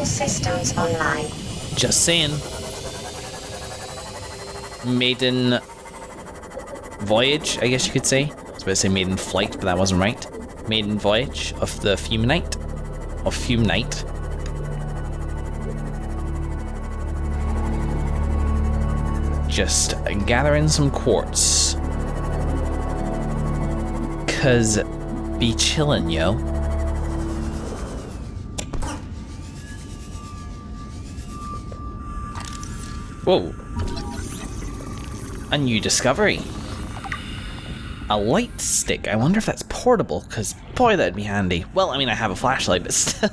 systems online. Just saying. Maiden voyage, I guess you could say. I was about to say maiden flight, but that wasn't right. Maiden voyage of the Fuminite. Of Fuminite. Just gathering some quartz. 'Cause be chillin', yo. Whoa. A new discovery. A light stick. I wonder if that's portable, because boy, that'd be handy. Well, I mean, I have a flashlight, but still.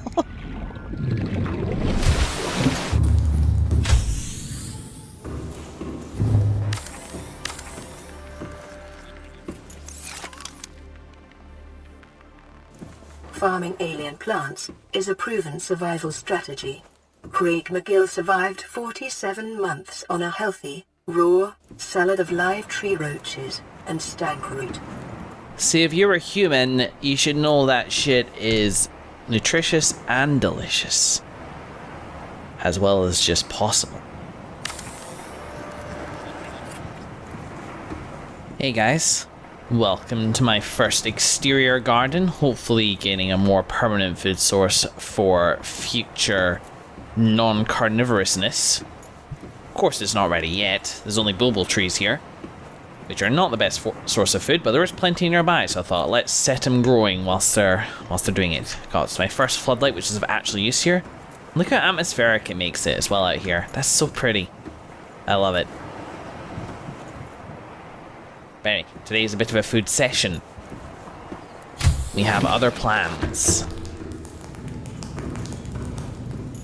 Farming alien plants is a proven survival strategy. Craig McGill survived 47 months on a healthy, raw salad of live tree roaches and stank root. See, if you're a human, you should know that shit is nutritious and delicious. As well as just possible. Hey guys. Welcome to my first exterior garden, hopefully gaining a more permanent food source for future non-carnivorousness. Of course it's not ready yet, there's only bulbul trees here, which are not the best source of food, but there is plenty nearby, so I thought let's set them growing whilst they're doing it. God, it's my first floodlight, which is of actual use here. Look how atmospheric it makes it as well out here. That's so pretty. I love it. But anyway, today is a bit of a food session. We have other plans.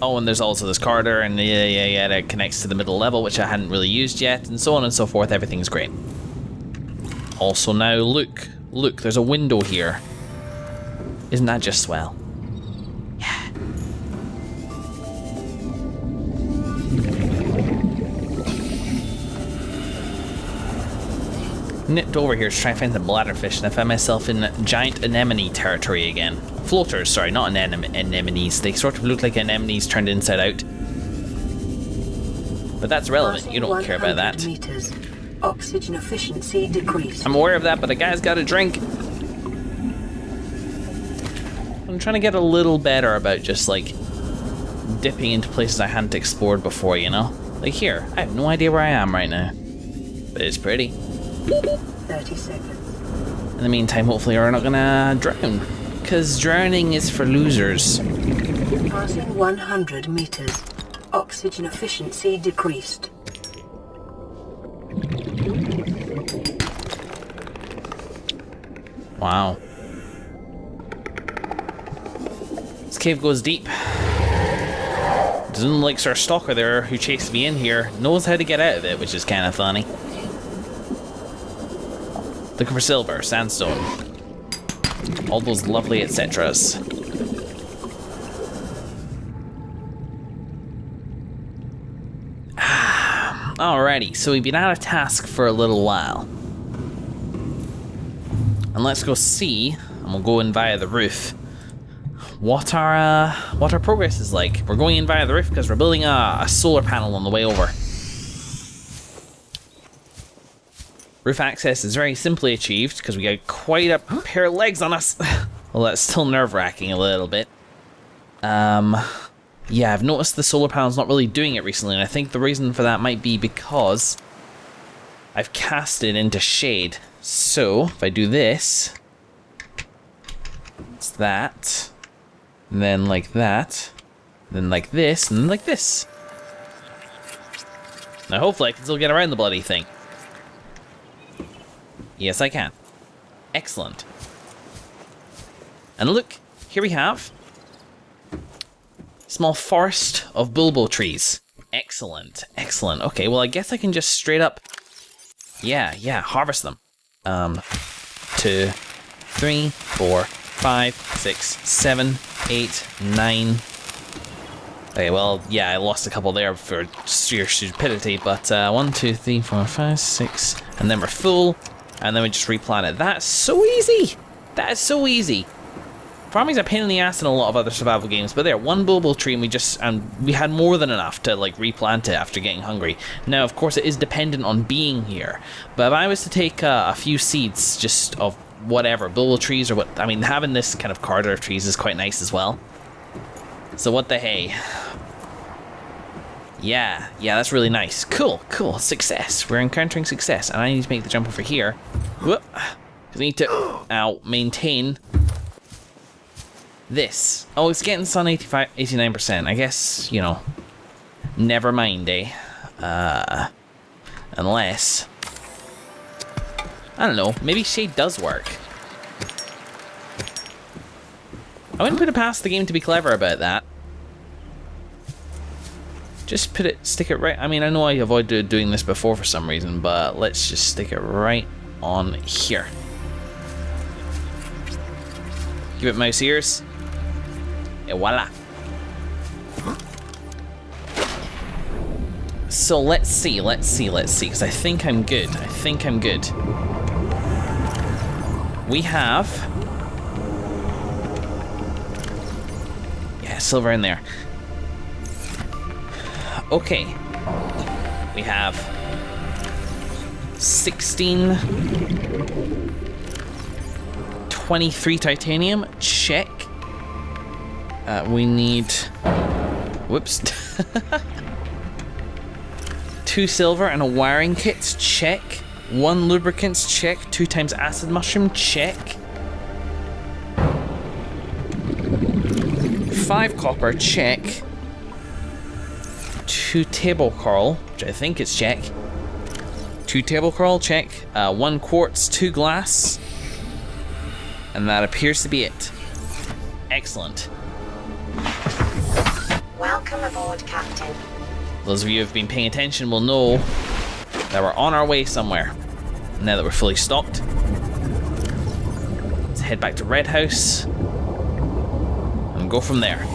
Oh, and there's also this corridor, and yeah, that connects to the middle level, which I hadn't really used yet, and so on and so forth. Everything's great. Also now, look, there's a window here. Isn't that just swell? Yeah. Nipped over here to try and find some bladderfish, and I found myself in giant anemone territory again. Floaters, sorry, not anemones. They sort of look like anemones turned inside out. But that's relevant, you don't care about that. Meters. Oxygen efficiency decreased. I'm aware of that, but the guy's got a drink. I'm trying to get a little better about just, like, dipping into places I hadn't explored before, you know? Like here, I have no idea where I am right now. But it's pretty. 30 seconds. In the meantime, hopefully we're not gonna drown. Because drowning is for losers. Passing 100 meters. Oxygen efficiency decreased. Wow. This cave goes deep. Doesn't look like Sir Stalker there, who chased me in here, knows how to get out of it, which is kind of funny. Looking for silver, sandstone. All those lovely etceteras. Alrighty, so we've been out of task for a little while. And let's go see, and we'll go in via the roof, what our progress is like. We're going in via the roof because we're building a solar panel on the way over. Roof access is very simply achieved because we got quite a pair of legs on us. Well, that's still nerve-wracking a little bit. Yeah, I've noticed the solar panel's not really doing it recently, and I think the reason for that might be because I've cast it into shade. So, if I do this, it's that, and then like that, then like this, and then like this. Now hopefully I can still get around the bloody thing. Yes, I can. Excellent. And look, here we have small forest of bulbo trees. Excellent, excellent. Okay, well I guess I can just straight up, yeah, harvest them. 2, 3, 4, 5, 6, 7, 8, 9. Okay, well, yeah, I lost a couple there for sheer stupidity, but 1, 2, 3, 4, 5, 6, and then we're full, and then we just replant it. That's so easy! That is so easy! Farming's a pain in the ass in a lot of other survival games, but there, one bulbul tree and we had more than enough to like replant it after getting hungry. Now, of course, it is dependent on being here, but if I was to take a few seeds just of whatever, bulbul trees or what, I mean, having this kind of corridor of trees is quite nice as well. So what the hey? Yeah, that's really nice. Cool, success. We're encountering success, and I need to make the jump over here. Whoop. I need to, maintain this. Oh, it's getting sun 89%. I guess, you know, never mind, eh? Unless, I don't know, maybe shade does work. I wouldn't put it past the game to be clever about that. Just stick it right, I mean, I know I avoided doing this before for some reason, but let's just stick it right on here. Give it mouse ears. Et voila. So let's see, because I think I'm good. We have... yeah, silver in there. Okay. We have 16, 23 titanium, check. We need, whoops, 2 silver and a wiring kit, check. 1 lubricants, check. 2 times acid mushroom, check. 5 copper, check. 2 table coral, which I think is check. 2 table coral, check. 1 quartz, 2 glass. And that appears to be it. Excellent. Welcome aboard, Captain. Those of you who have been paying attention will know that we're on our way somewhere. Now that we're fully stocked, let's head back to Red House and go from there.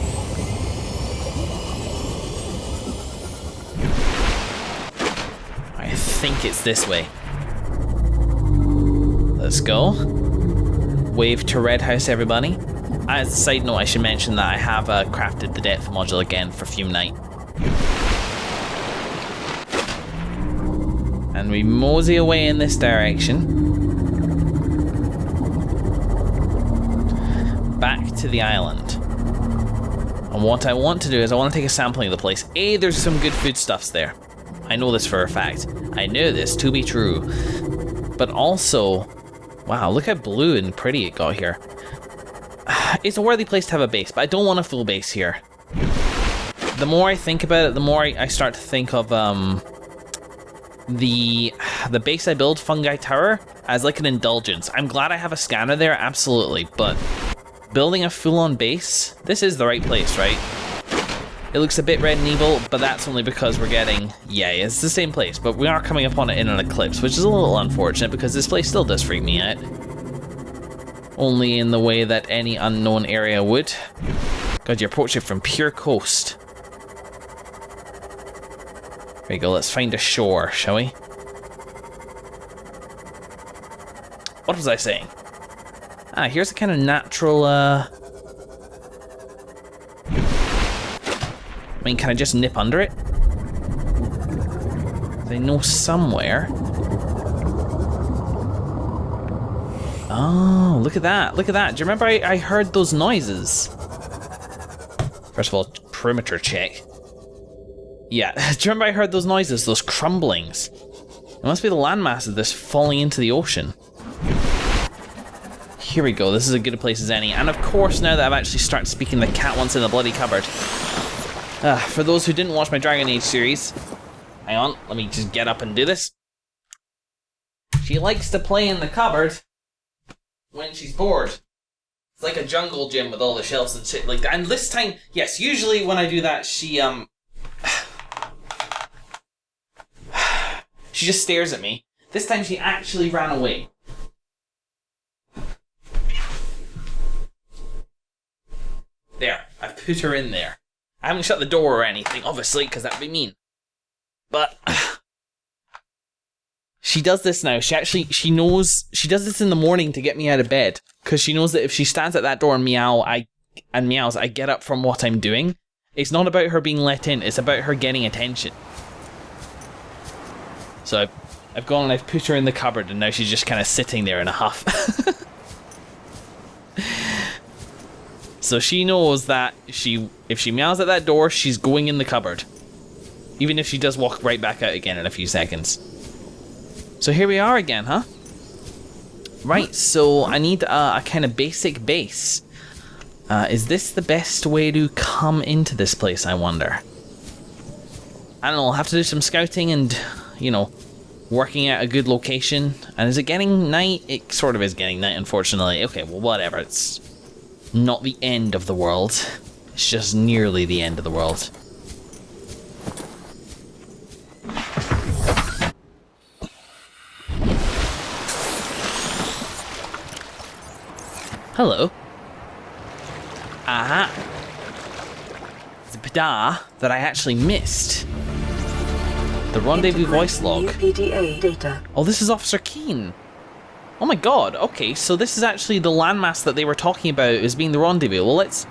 I think it's this way. Let's go. Wave to Red House, everybody. As a side note, I should mention that I have crafted the depth module again for Fume Night. And we mosey away in this direction. Back to the island. And what I want to do is I want to take a sampling of the place. There's some good foodstuffs there. I know this for a fact. I know this to be true. But also, wow, look how blue and pretty it got here. It's a worthy place to have a base, but I don't want a full base here. The more I think about it, the more I start to think of the base I build, Fungi Tower, as like an indulgence. I'm glad I have a scanner there, absolutely, but building a full-on base, this is the right place, right? It looks a bit red and evil, but that's only because we're getting... yeah, it's the same place, but we are coming upon it in an eclipse, which is a little unfortunate because this place still does freak me out. Only in the way that any unknown area would. God, you're approaching from pure coast. There we go, let's find a shore, shall we? What was I saying? Here's a kind of natural, I mean, can I just nip under it? I know somewhere. Oh, look at that, look at that. Do you remember I heard those noises? First of all, perimeter check. Yeah, do you remember I heard those noises, those crumblings? It must be the landmass of this falling into the ocean. Here we go, this is as good a place as any. And of course, now that I've actually started speaking, the cat wants in the bloody cupboard. For those who didn't watch my Dragon Age series, hang on, let me just get up and do this. She likes to play in the cupboard when she's bored. It's like a jungle gym with all the shelves and shit like that. And this time, yes, usually when I do that, she she just stares at me. This time she actually ran away. There, I've put her in there. I haven't shut the door or anything, obviously, because that'd be mean. But she does this now. She knows, she does this in the morning to get me out of bed. Because she knows that if she stands at that door and meows, I get up from what I'm doing. It's not about her being let in, it's about her getting attention. So I've gone and I've put her in the cupboard, and now she's just kind of sitting there in a huff. So she knows that if she meows at that door, she's going in the cupboard. Even if she does walk right back out again in a few seconds. So here we are again, huh? Right, so I need a kind of basic base. Is this the best way to come into this place, I wonder? I don't know, I'll have to do some scouting and, you know, working out a good location. And is it getting night? It sort of is getting night, unfortunately. Okay, well, whatever. It's not the end of the world. It's just nearly the end of the world. Hello. Aha. It's a PDA that I actually missed. The rendezvous voice log. PDA data. Oh, this is Officer Keane. Oh my god, okay, so this is actually the landmass that they were talking about as being the rendezvous. Well, let's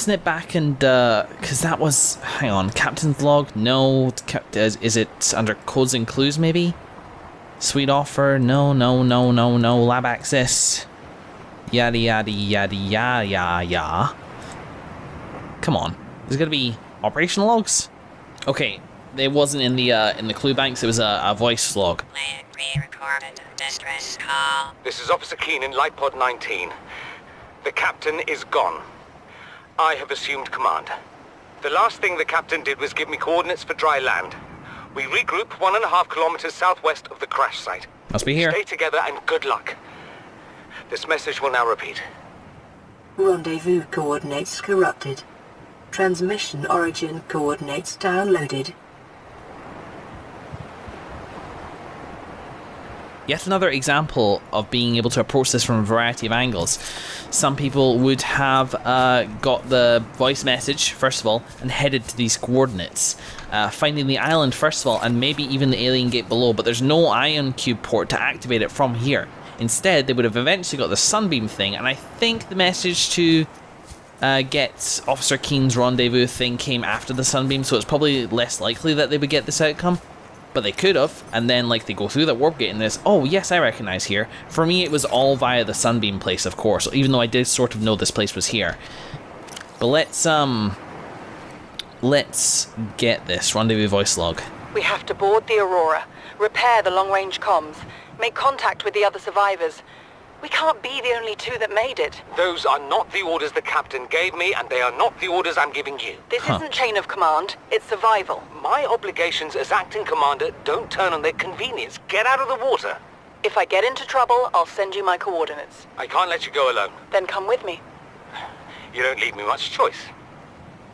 snip back and, because that was, hang on, Captain's log? No, is it under codes and clues maybe? Sweet offer, no, lab access. Yada yada yada yada yada. Come on, there's gotta be operational logs. Okay, it wasn't in the clue banks. It was a voice log. Pre-recorded distress call. This is Officer Keane in Light Pod 19. The captain is gone. I have assumed command. The last thing the captain did was give me coordinates for dry land. We regroup 1.5 kilometers southwest of the crash site. Must be here. Stay together and good luck. This message will now repeat. Rendezvous coordinates corrupted. Transmission origin coordinates downloaded. Yet another example of being able to approach this from a variety of angles. Some people would have got the voice message, first of all, and headed to these coordinates. Finding the island, first of all, and maybe even the alien gate below, but there's no ion cube port to activate it from here. Instead, they would have eventually got the sunbeam thing, and I think the message to get Officer Keane's rendezvous thing came after the sunbeam, so it's probably less likely that they would get this outcome. But they could have, and then like they go through that warp gate and this, oh yes, I recognize here. For me, it was all via the sunbeam place, of course, even though I did sort of know this place was here. But let's get this rendezvous voice log. We have to board the Aurora, repair the long-range comms, make contact with the other survivors. We can't be the only two that made it. Those are not the orders the captain gave me, and they are not the orders I'm giving you. This isn't chain of command, it's survival. My obligations as acting commander don't turn on their convenience. Get out of the water. If I get into trouble, I'll send you my coordinates. I can't let you go alone. Then come with me. You don't leave me much choice.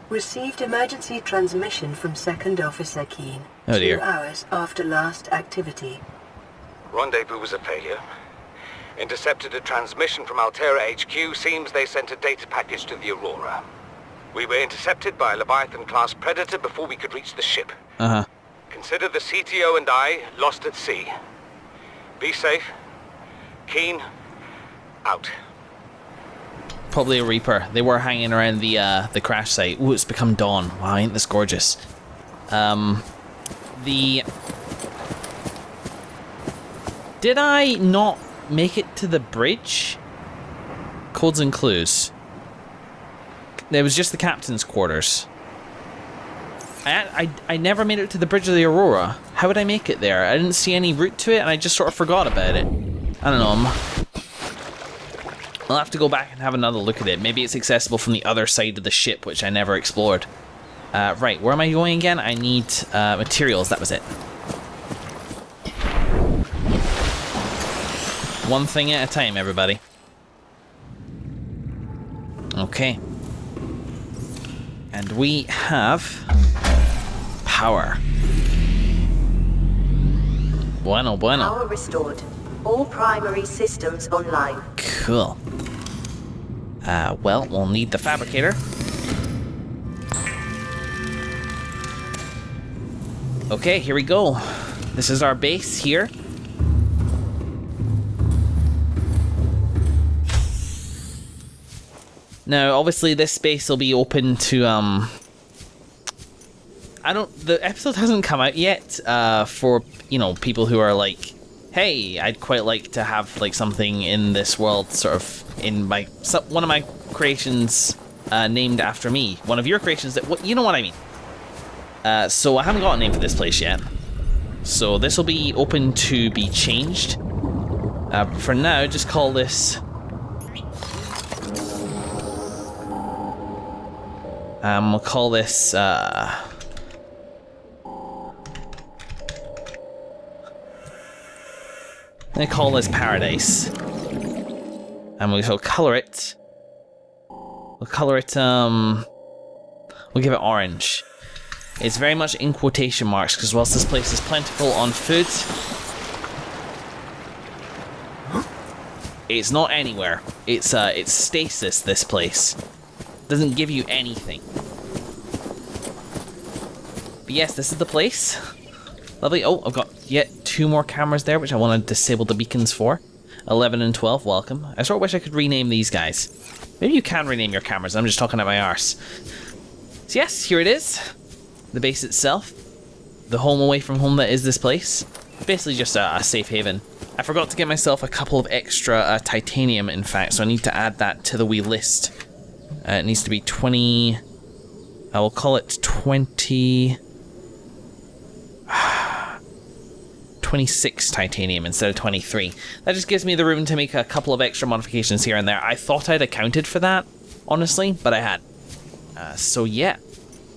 Received emergency transmission from Second Officer Keane. Oh dear. 2 hours after last activity. Rendezvous was a failure. Intercepted a transmission from Altera HQ. Seems they sent a data package to the Aurora. We were intercepted by a Leviathan-class Predator before we could reach the ship. Uh-huh. Consider the CTO and I lost at sea. Be safe. Keane, out. Probably a Reaper. They were hanging around the crash site. Ooh, it's become dawn. Wow, ain't this gorgeous. Did I not make it to the bridge? Codes and clues. There was just the captain's quarters. I never made it to the bridge of the Aurora. How would I make it there? I didn't see any route to it, and I just sort of forgot about it. I don't know. I'll have to go back and have another look at it. Maybe it's accessible from the other side of the ship, which I never explored. Right, where am I going again? I need materials. That was it. One thing at a time, everybody. Okay. And we have power. Bueno, bueno. Power restored. All primary systems online. Cool. Well, we'll need the fabricator. Okay, here we go. This is our base here. Now, obviously, this space will be open to, the episode hasn't come out yet, for, you know, people who are like, hey, I'd quite like to have, like, something in this world, sort of, in one of my creations, named after me. One of your creations you know what I mean. So I haven't got a name for this place yet. So this will be open to be changed. For now, just call this... we'll call this, I'm gonna call this Paradise. And we shall colour it. We'll colour it, we'll give it orange. It's very much in quotation marks, because whilst this place is plentiful on food, it's not anywhere. It's stasis, this place. Doesn't give you anything. But yes, this is the place. Lovely. Oh, I've got yet 2 more cameras there, which I want to disable the beacons for. 11 and 12, welcome. I sort of wish I could rename these guys. Maybe you can rename your cameras, I'm just talking out my arse. So yes, here it is. The base itself. The home away from home that is this place. Basically just a safe haven. I forgot to get myself a couple of extra titanium, in fact, so I need to add that to the wee list. It needs to be 20... I will call it 20... 26 titanium instead of 23. That just gives me the room to make a couple of extra modifications here and there. I thought I'd accounted for that, honestly, but I had. So yeah,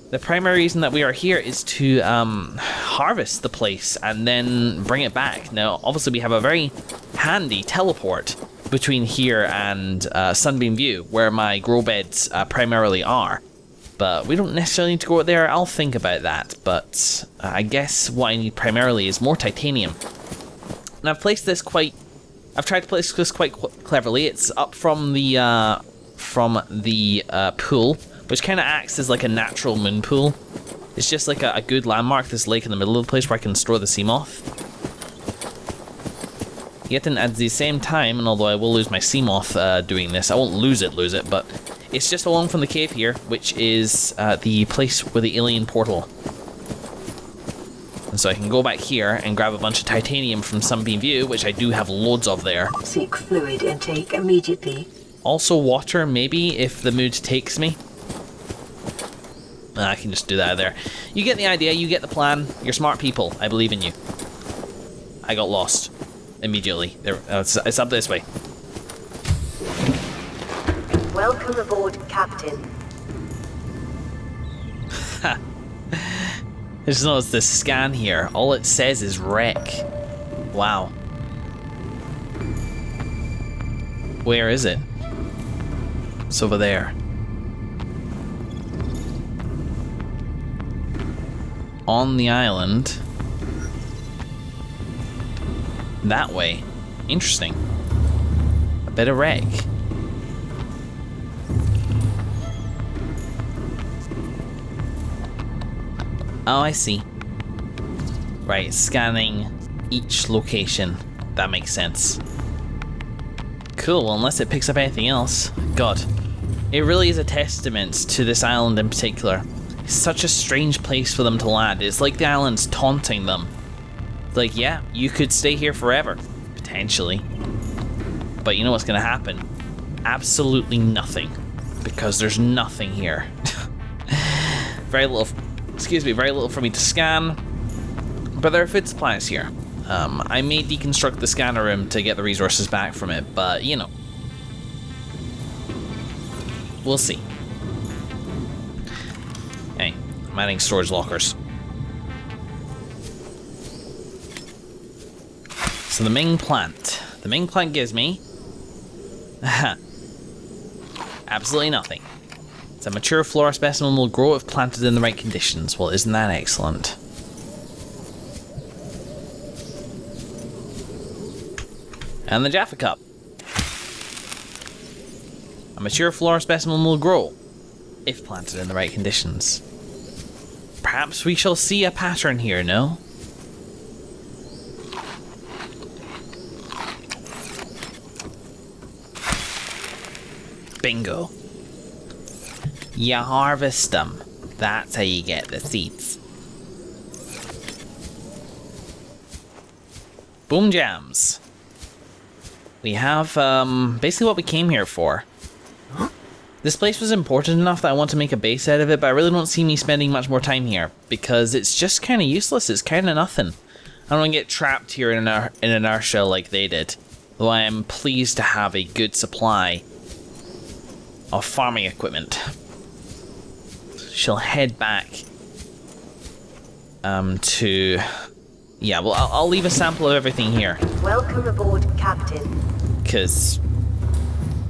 the primary reason that we are here is to harvest the place and then bring it back. Now, obviously we have a very handy teleport between here and Sunbeam View, where my grow beds primarily are. But we don't necessarily need to go out there. I'll think about that. But I guess what I need primarily is more titanium. And I've placed this I've tried to place this quite cleverly. It's up from the pool, which kind of acts as like a natural moon pool. It's just like a good landmark, this lake in the middle of the place where I can store the sea moth. Yet at the same time, and although I will lose my sea moth doing this, I won't lose it, but it's just along from the cave here, which is the place with the alien portal. And so I can go back here and grab a bunch of titanium from Sunbeam View, which I do have loads of there. Seek fluid intake immediately. Also water, maybe, if the mood takes me. I can just do that there. You get the idea, you get the plan. You're smart people, I believe in you. I got lost immediately. There, it's up this way. Welcome aboard, Captain. I just noticed this scan here. All it says is wreck. Wow. Where is it? It's over there. On the island. That way. Interesting. A bit of wreck. Oh, I see. Right, scanning each location. That makes sense. Cool, well, unless it picks up anything else. God. It really is a testament to this island in particular. It's such a strange place for them to land. It's like the island's taunting them. It's like, yeah, you could stay here forever. Potentially. But you know what's gonna happen? Absolutely nothing. Because there's nothing here. Very little for me to scan. But there are food supplies here. I may deconstruct the scanner room to get the resources back from it, but you know. We'll see. Hey, I'm adding storage lockers. So the main plant. The main plant gives me... absolutely nothing. It's a mature flora specimen will grow if planted in the right conditions. Well, isn't that excellent? And the Jaffa Cup. A mature flora specimen will grow if planted in the right conditions. Perhaps we shall see a pattern here, no? Bingo. You harvest them. That's how you get the seeds. Boom jams. We have basically what we came here for. This place was important enough that I want to make a base out of it, but I really don't see me spending much more time here because it's just kind of useless. It's kind of nothing. I don't want to get trapped here in inertia like they did. Though I am pleased to have a good supply of farming equipment. She'll head back to... Yeah, well, I'll leave a sample of everything here. Welcome aboard, Captain. Because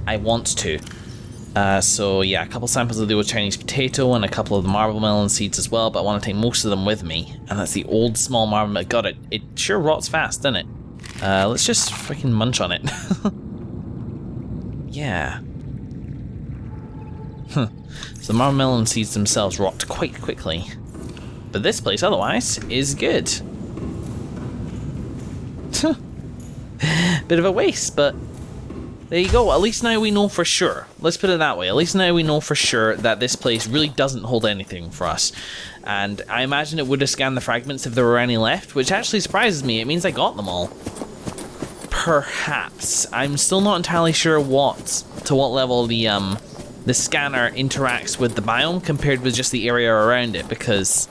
I want to. So yeah, a couple samples of the old Chinese potato and a couple of the marble melon seeds as well, but I want to take most of them with me. And that's the old small marble melon. God, it sure rots fast, doesn't it? Let's just freaking munch on it. Yeah. So the marble melon seeds themselves rot quite quickly. But this place otherwise is good. Bit of a waste, but there you go. At least now we know for sure. Let's put it that way. At least now we know for sure that this place really doesn't hold anything for us. And I imagine it would have scanned the fragments if there were any left, which actually surprises me. It means I got them all. Perhaps. I'm still not entirely sure to what level the scanner interacts with the biome compared with just the area around it, because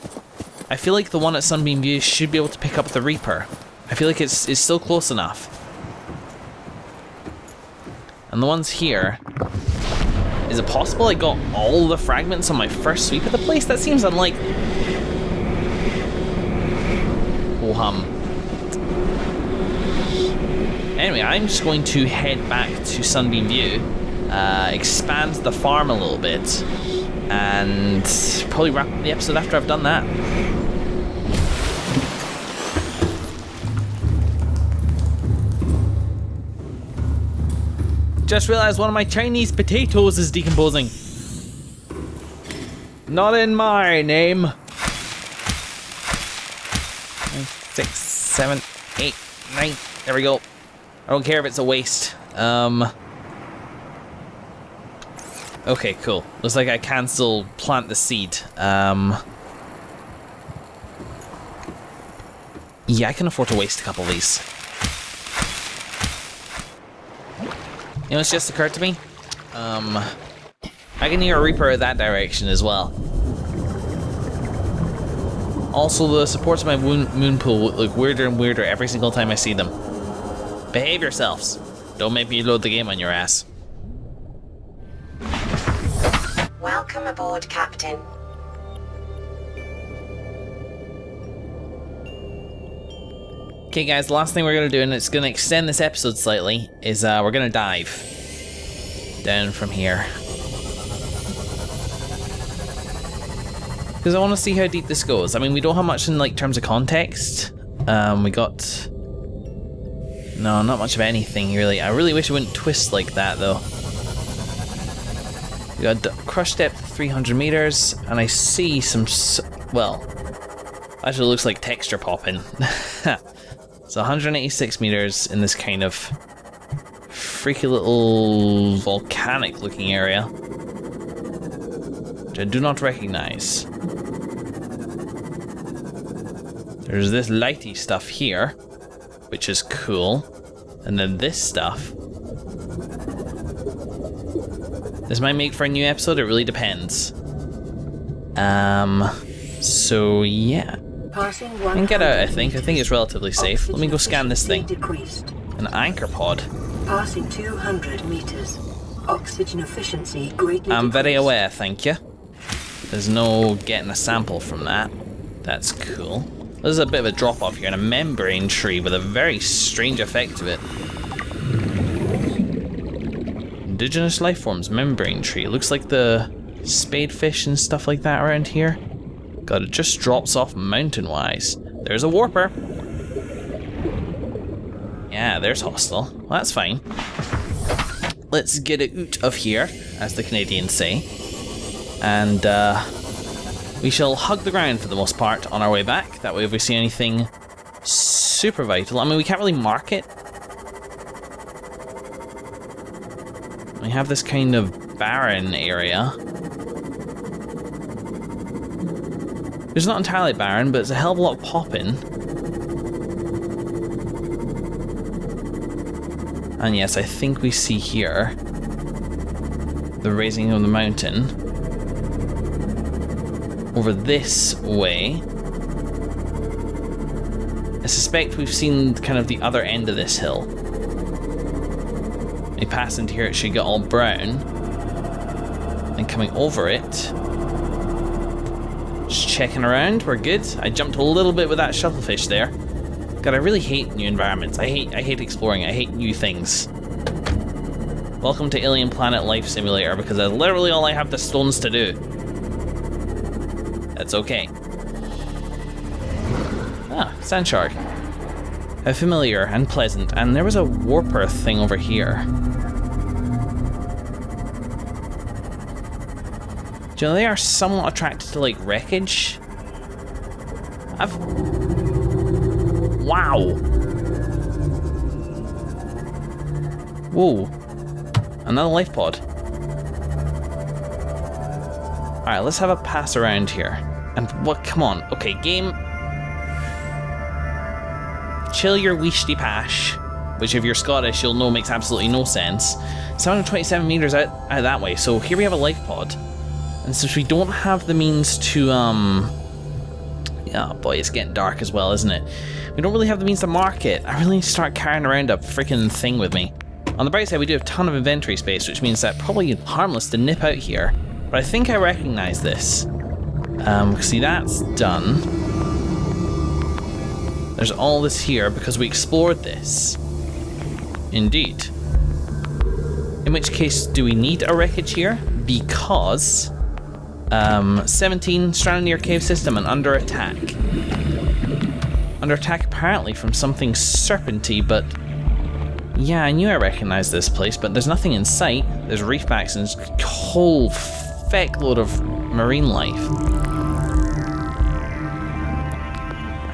I feel like the one at Sunbeam View should be able to pick up the Reaper. I feel like it's still close enough. And the ones here... Is it possible I got all the fragments on my first sweep of the place? That seems unlikely. Oh hum. Anyway, I'm just going to head back to Sunbeam View, expand the farm a little bit, and probably wrap up the episode after I've done that. Just realized one of my Chinese potatoes is decomposing. Not in my name. 9, 6, 7, 8, 9. There we go. I don't care if it's a waste. Okay, cool. Looks like I can still plant the seed. Yeah, I can afford to waste a couple of these. You know what's just occurred to me? I can hear a Reaper that direction as well. Also, the supports of my moon pool look weirder and weirder every single time I see them. Behave yourselves. Don't make me load the game on your ass. Welcome aboard, Captain. Okay guys, the last thing we're going to do, and it's going to extend this episode slightly, is we're going to dive down from here. Because I want to see how deep this goes. I mean, we don't have much in like terms of context. We got... No, not much of anything really. I really wish it wouldn't twist like that though. We got crush depth 300 meters, and I see some... Well, actually looks like texture popping. So 186 meters in this kind of freaky little volcanic looking area, which I do not recognize. There's this lighty stuff here, which is cool, and then this stuff. This might make for a new episode, it really depends. So yeah. I can get out, I think. I think it's relatively safe. Let me go scan this thing. An anchor pod. Passing 200 meters. Oxygen efficiency greatly I'm very decreased. aware, thank you. There's no getting a sample from that. That's cool. There's a bit of a drop off here and a membrane tree with a very strange effect to it. Indigenous life forms membrane tree. It looks like the spadefish and stuff like that around here. God, it just drops off mountain-wise. There's a warper. Yeah, there's hostile. Well, that's fine. Let's get it out of here, as the Canadians say. And we shall hug the ground for the most part on our way back. That way if we see anything super vital... I mean, we can't really mark it. We have this kind of barren area. It's not entirely barren, but it's a hell of a lot popping. And yes, I think we see here the raising of the mountain over this way. I suspect we've seen kind of the other end of this hill. We pass into here, it should get all brown. And coming over it, just checking around, we're good. I jumped a little bit with that shuttlefish there. God, I really hate new environments. I hate exploring. I hate new things. Welcome to Alien Planet Life Simulator, because that's literally all I have the stones to do. That's okay. Ah, sand shark. How familiar and pleasant. And there was a warper thing over here. Do you know they are somewhat attracted to like wreckage? Wow. Whoa. Another life pod. Alright, let's have a pass around here. And what? Come on. Okay, game. Chill your weeshty pash. Which, if you're Scottish, you'll know makes absolutely no sense. 727 meters out that way. So here we have a life pod. And since we don't have the means to, yeah, boy, it's getting dark as well, isn't it? We don't really have the means to mark it. I really need to start carrying around a freaking thing with me. On the bright side, we do have a ton of inventory space, which means that probably harmless to nip out here. But I think I recognize this. See, that's done. There's all this here because we explored this. Indeed. In which case, do we need a wreckage here? Because 17, stranded near cave system and under attack. Under attack apparently from something serpenty, but yeah, I knew I recognized this place, but there's nothing in sight. There's reefbacks and a whole feckload of marine life.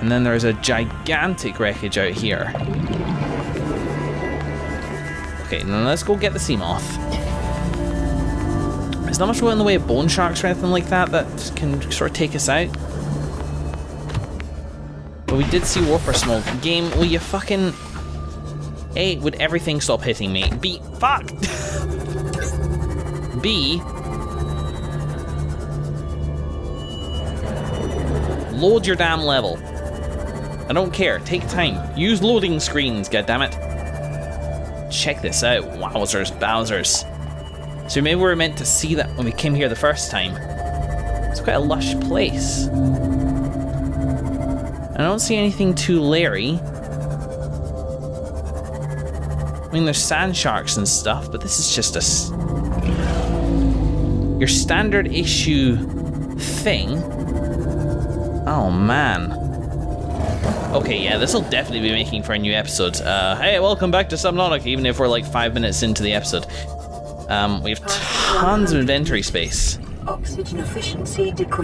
And then there's a gigantic wreckage out here. Okay, now let's go get the sea moth. There's not much in the way of bone sharks or anything like that that can sort of take us out. But we did see warper smoke. Game, will you fucking... A, would everything stop hitting me? B, fuck! B, load your damn level. I don't care, take time. Use loading screens, goddammit. Check this out, wowzers, bowsers. So maybe we were meant to see that when we came here the first time. It's quite a lush place. I don't see anything too leery. I mean, there's sand sharks and stuff, but this is just your standard issue thing. Oh man. Okay, yeah, this will definitely be making for a new episode. Hey, welcome back to Subnautica, even if we're like 5 minutes into the episode. We have tons of inventory space. Oxygen efficiency decreased.